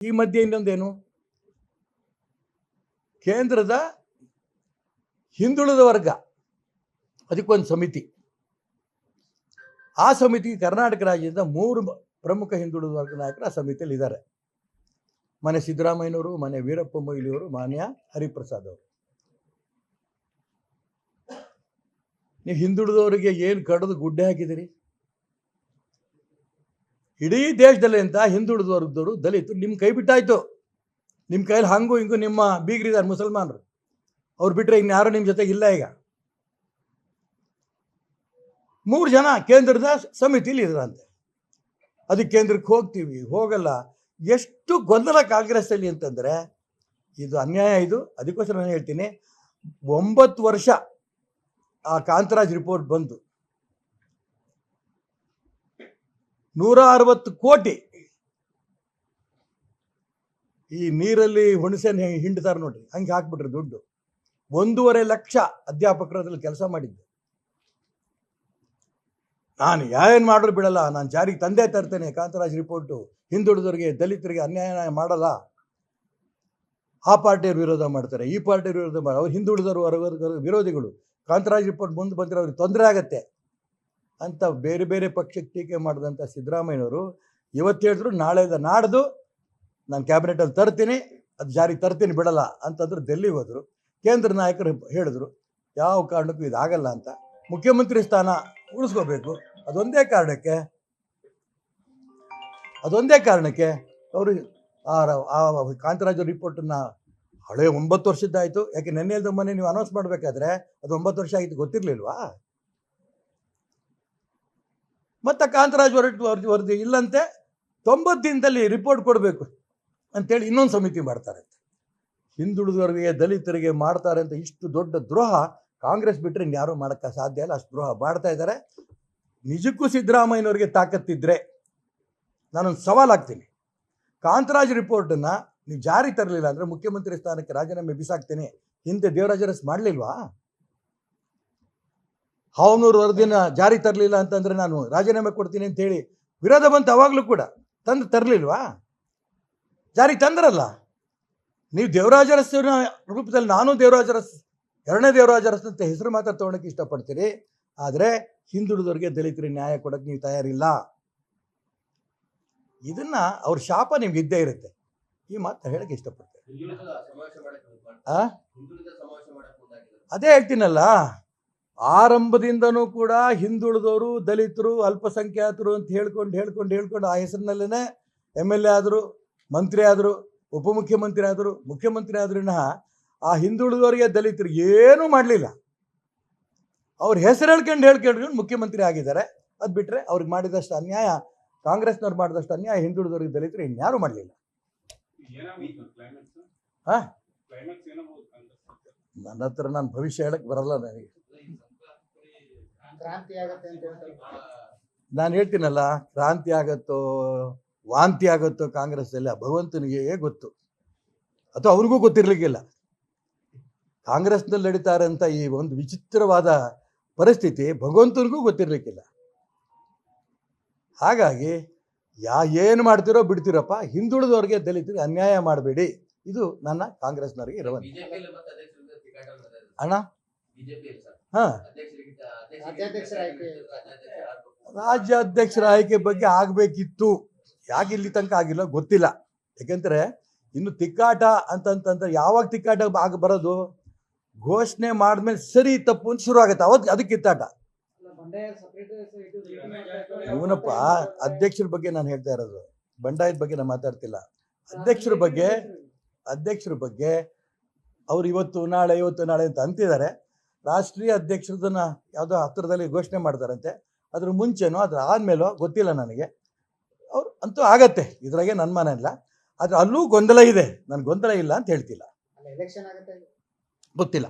ಈ ಮಧ್ಯೆ ಇನ್ನೊಂದೇನು, ಕೇಂದ್ರದ ಹಿಂದುಳಿದ ವರ್ಗ ಅದಕ್ಕೊಂದು ಸಮಿತಿ, ಆ ಸಮಿತಿ ಕರ್ನಾಟಕ ರಾಜ್ಯದ 3 ಪ್ರಮುಖ ಹಿಂದುಳಿದ ವರ್ಗ ನಾಯಕರು ಆ ಸಮಿತಿಯಲ್ಲಿ ಇದ್ದಾರೆ. ಮನೆ ಸಿದ್ದರಾಮಯ್ಯನವರು, ಮನೆ ವೀರಪ್ಪ ಮೊಯ್ಲಿಯವರು, ಮಾನ್ಯ ಹರಿಪ್ರಸಾದ್ ಅವರು. ನೀವು ಹಿಂದುಳಿದವರಿಗೆ ಏನು ಕಡಿದು ಗುಡ್ಡೆ ಹಾಕಿದಿರಿ? ಇಡೀ ದೇಶದಲ್ಲಿ ಅಂತ ಹಿಂದುಳಿದ ವರ್ಗದವರು, ದಲಿತರು ನಿಮ್ಮ ಕೈ ಬಿಟ್ಟಾಯ್ತು. ನಿಮ್ಮ ಕೈಯಲ್ಲಿ ಹಂಗೂ ಹಿಂಗೂ ನಿಮ್ಮ ಬೀಗರಿದ್ದಾರೆ ಮುಸಲ್ಮಾನರು, ಅವ್ರು ಬಿಟ್ಟರೆ ಇನ್ಯಾರು ನಿಮ್ಮ ಜೊತೆಗೆ ಇಲ್ಲ. ಈಗ 3 ಜನ ಕೇಂದ್ರದ ಸಮಿತಿಲಿ ಇದ್ರಂತೆ. ಅದಕ್ಕೆ ಕೇಂದ್ರಕ್ಕೆ ಹೋಗ್ತೀವಿ, ಹೋಗಲ್ಲ. ಎಷ್ಟು ಗೊಂದಲ ಕಾಂಗ್ರೆಸ್ಸಲ್ಲಿ ಅಂತಂದರೆ ಇದು ಅನ್ಯಾಯ. ಇದು ಅದಕ್ಕೋಸ್ಕರ ನಾನು ಹೇಳ್ತೀನಿ, 9 ವರ್ಷ ಆ ಕಾಂತರಾಜ್ ರಿಪೋರ್ಟ್ ಬಂದು 160 ಕೋಟಿ ಈ ನೀರಲ್ಲಿ ಹುಣಸೆನ ಹಿಂಡ್ತಾರೆ ನೋಡ್ರಿ, ಹಂಗೆ ಹಾಕ್ಬಿಟ್ರೆ ದುಡ್ಡು. 1.5 ಲಕ್ಷ ಅಧ್ಯಾಪಕರು ಅದ್ರಲ್ಲಿ ಕೆಲಸ ಮಾಡಿದ್ದು. ನಾನು ಏನು ಮಾಡಿದ್ರು ಬಿಡಲ್ಲ, ನಾನು ಜಾರಿಗೆ ತಂದೆ ತರ್ತೇನೆ ಕಾಂತರಾಜ್ ರಿಪೋರ್ಟು. ಹಿಂದುಳಿದವರಿಗೆ, ದಲಿತರಿಗೆ ಅನ್ಯಾಯ ಮಾಡಲ್ಲ. ಆ ಪಾರ್ಟಿಯವ್ರು ವಿರೋಧ ಮಾಡ್ತಾರೆ, ಈ ಪಾರ್ಟಿಯವ್ರು ವಿರೋಧ ಮಾಡ್ತಾರೆ. ಅವ್ರು ಹಿಂದುಳಿದವರು ವರ್ಗದ ವಿರೋಧಿಗಳು. ಕಾಂತರಾಜ್ ರಿಪೋರ್ಟ್ ಮುಂದೆ ಬಂದರೆ ಅವ್ರಿಗೆ ತೊಂದರೆ ಆಗತ್ತೆ ಅಂತ ಬೇರೆ ಬೇರೆ ಪಕ್ಷಕ್ಕೆ ಟೀಕೆ ಮಾಡಿದಂಥ ಸಿದ್ದರಾಮಯ್ಯನವರು ಇವತ್ತು ಹೇಳಿದ್ರು, ನಾಡ್ದು ನಾನು ಕ್ಯಾಬಿನೆಟಲ್ಲಿ ತರ್ತೀನಿ, ಅದು ಜಾರಿಗೆ ತರ್ತೀನಿ ಬಿಡಲ್ಲ ಅಂತಂದ್ರು. ಡೆಲ್ಲಿಗೆ ಹೋದರು, ಕೇಂದ್ರ ನಾಯಕರು ಹೇಳಿದ್ರು ಯಾವ ಕಾರಣಕ್ಕೂ ಇದಾಗಲ್ಲ ಅಂತ. ಮುಖ್ಯಮಂತ್ರಿ ಸ್ಥಾನ ಉಳಿಸ್ಕೋಬೇಕು, ಅದೊಂದೇ ಕಾರಣಕ್ಕೆ ಅವರು ಆ ಕಾಂತರಾಜ್ ರಿಪೋರ್ಟನ್ನು ಹಳೆ 9 ವರ್ಷದ್ದಾಯಿತು. ಯಾಕೆ ನೆನ್ನೆಲ್ದ ಮೊನ್ನೆ ನೀವು ಅನೌನ್ಸ್ ಮಾಡಬೇಕಾದ್ರೆ ಅದು 9 ವರ್ಷ ಆಗಿತ್ತು, ಗೊತ್ತಿರಲಿಲ್ವಾ? ಮತ್ತು ಕಾಂತರಾಜ್ ವರದಿ ಇಲ್ಲಂತೆ, 90 ದಿನದಲ್ಲಿ ರಿಪೋರ್ಟ್ ಕೊಡಬೇಕು ಅಂತೇಳಿ ಇನ್ನೊಂದು ಸಮಿತಿ ಮಾಡ್ತಾರೆ. ಹಿಂದುಳಿದವರಿಗೆ, ದಲಿತರಿಗೆ ಮಾಡ್ತಾರೆ ಅಂತ ಇಷ್ಟು ದೊಡ್ಡ ದ್ರೋಹ ಕಾಂಗ್ರೆಸ್ ಬಿಟ್ಟರೆ ಇನ್ಯಾರೂ ಮಾಡೋಕ್ಕೆ ಸಾಧ್ಯ ಇಲ್ಲ. ಅಷ್ಟು ದ್ರೋಹ ಮಾಡ್ತಾ ಇದ್ದಾರೆ. ನಿಜಕ್ಕೂ ಸಿದ್ದರಾಮಯ್ಯನವ್ರಿಗೆ ತಾಕತ್ತಿದ್ರೆ ನಾನೊಂದು ಸವಾಲು ಹಾಕ್ತೀನಿ, ಕಾಂತರಾಜ್ ರಿಪೋರ್ಟನ್ನು ನೀವು ಜಾರಿ ತರಲಿಲ್ಲ ಅಂದರೆ ಮುಖ್ಯಮಂತ್ರಿ ಸ್ಥಾನಕ್ಕೆ ರಾಜೀನಾಮೆ ಬಿಸಾಕ್ತೀನಿ. ಹಿಂದೆ ದೇವರಾಜ ಅರಸ್ ಮಾಡಲಿಲ್ವಾ? ಹಾವನೂರು ವರದಿನ ಜಾರಿ ತರಲಿಲ್ಲ ಅಂತಂದರೆ ನಾನು ರಾಜೀನಾಮೆ ಕೊಡ್ತೀನಿ ಅಂತ ಹೇಳಿ ವಿರೋಧ ಬಂತು. ಅವಾಗಲೂ ಕೂಡ ತರಲಿಲ್ವಾ? ಜಾರಿ ತಂದ್ರಲ್ಲ. ನೀವು ದೇವರಾಜ ಅರಸಿನ ರೂಪದಲ್ಲಿ ನಾನು ದೇವರಾಜ ಅರಸ್, 2ನೇ ದೇವರಾಜ ಅರಸ್ ಅಂತ ಹೆಸರು ಮಾತ್ರ ತೊಗೊಳಕ್ಕೆ ಇಷ್ಟಪಡ್ತೀರಿ, ಆದರೆ ಹಿಂದುಳಿದವರಿಗೆ, ದಲಿತರಿಗೆ ನ್ಯಾಯ ಕೊಡೋಕ್ಕೆ ನೀವು ತಯಾರಿಲ್ಲ. ಇದನ್ನ ಅವ್ರ ಶಾಪ ನಿಮ್ಗೆ ಇದ್ದೇ ಇರುತ್ತೆ. ಈ ಮಾತು ಹೇಳಕ್ಕೆ ಇಷ್ಟಪಡ್ತೇನೆ. ಅದೇ ಹೇಳ್ತೀನಲ್ಲ, ಆರಂಭದಿಂದನೂ ಕೂಡ ಹಿಂದುಳಿದವರು, ದಲಿತರು, ಅಲ್ಪಸಂಖ್ಯಾತರು ಅಂತ ಹೇಳ್ಕೊಂಡು ಆ ಹೆಸರಿನಲ್ಲೇ MLA ಆದರು, ಮಂತ್ರಿ ಆದರು, ಉಪಮುಖ್ಯಮಂತ್ರಿ ಆದರು, ಮುಖ್ಯಮಂತ್ರಿ ಆದ್ರೂ ಆ ಹಿಂದುಳಿದವರಿಗೆ, ದಲಿತರಿಗೆ ಏನೂ ಮಾಡಲಿಲ್ಲ. ಅವ್ರ ಹೆಸರು ಹೇಳ್ಕೊಂಡು ಮುಖ್ಯಮಂತ್ರಿ ಆಗಿದ್ದಾರೆ. ಅದು ಬಿಟ್ಟರೆ ಅವ್ರಿಗೆ ಮಾಡಿದಷ್ಟು ಅನ್ಯಾಯ, ಕಾಂಗ್ರೆಸ್ನವ್ರು ಮಾಡಿದಷ್ಟು ಅನ್ಯಾಯ ಹಿಂದುಳಿದವರಿಗೆ, ದಲಿತರು ಇನ್ಯಾರೂ ಮಾಡಲಿಲ್ಲ. ನನ್ನ ಹತ್ರ ನಾನು ಭವಿಷ್ಯ ಹೇಳಕ್ಕೆ ಬರಲ್ಲ. ನನಗೆ ನಾನು ಹೇಳ್ತೀನಲ್ಲ, ಕ್ರಾಂತಿ ಆಗತ್ತೋ ವಾಂತಿ ಆಗುತ್ತೋ ಕಾಂಗ್ರೆಸ್ಸಲ್ಲಿ ಭಗವಂತನಿಗೆ ಗೊತ್ತು, ಅಥವಾ ಅವ್ರಿಗೂ ಗೊತ್ತಿರಲಿಕ್ಕಿಲ್ಲ. ಕಾಂಗ್ರೆಸ್ನಲ್ಲಿ ನಡೀತಾರೆ ಅಂತ ಈ ಒಂದು ವಿಚಿತ್ರವಾದ ಪರಿಸ್ಥಿತಿ ಭಗವಂತನಿಗೂ ಗೊತ್ತಿರಲಿಕ್ಕಿಲ್ಲ. ಹಾಗಾಗಿ ಏನು ಮಾಡ್ತಿರೋ ಬಿಡ್ತಿರಪ್ಪ, ಹಿಂದುಳಿದವ್ರಿಗೆ, ದಲಿತರಿಗೆ ಅನ್ಯಾಯ ಮಾಡಬೇಡಿ. ಇದು ನನ್ನ ಕಾಂಗ್ರೆಸ್ನವರಿಗೆ ಇರುವಂತ ಅಣ್ಣ. ಹಾಂ, ರಾಜ್ಯಾಧ್ಯಕ್ಷರ ಆಯ್ಕೆ ಬಗ್ಗೆ ಆಗಬೇಕಿತ್ತು. ಯಾಕೆ ಇಲ್ಲಿ ತನಕ ಆಗಿಲ್ಲ ಗೊತ್ತಿಲ್ಲ. ಯಾಕೆಂದರೆ ಇನ್ನು ತಿಕ್ಕಾಟ ಅಂತಂತಂದ್ರೆ ಯಾವಾಗ ತಿಕ್ಕಾಟ ಬರೋದು, ಘೋಷಣೆ ಮಾಡಿದ್ಮೇಲೆ ಸರಿ ತಪ್ಪು ಅಂತ ಶುರು ಆಗುತ್ತೆ, ಅವತ್ತು ಅದಕ್ಕೆ ಕಿತ್ತಾಟ. ಇವನಪ್ಪ ಅಧ್ಯಕ್ಷರ ಬಗ್ಗೆ ನಾನು ಹೇಳ್ತಾ ಇರೋದು, ಬಂಡಾಯದ ಬಗ್ಗೆ ನಾನು ಮಾತಾಡ್ತಿಲ್ಲ. ಅಧ್ಯಕ್ಷರ ಬಗ್ಗೆ ಅವ್ರು ಇವತ್ತು ನಾಳೆ ಅಂತ ಅಂತಿದ್ದಾರೆ. ರಾಷ್ಟ್ರೀಯ ಅಧ್ಯಕ್ಷರದನ್ನ ಯಾವುದೋ ಹತ್ತಿರದಲ್ಲಿ ಘೋಷಣೆ ಮಾಡ್ತಾರಂತೆ. ಅದ್ರ ಮುಂಚೆನೋ ಅದ್ರ ಆದಮೇಲೋ ಗೊತ್ತಿಲ್ಲ ನನಗೆ. ಅವ್ರು ಅಂತೂ ಆಗತ್ತೆ, ಇದ್ರಾಗೆ ನನ್ನ ಮನೆ ಇಲ್ಲ. ಆದರೆ ಅಲ್ಲೂ ಗೊಂದಲ ಇದೆ, ನಾನು ಗೊಂದಲ ಇಲ್ಲ ಅಂತ ಹೇಳ್ತಿಲ್ಲ, ಗೊತ್ತಿಲ್ಲ.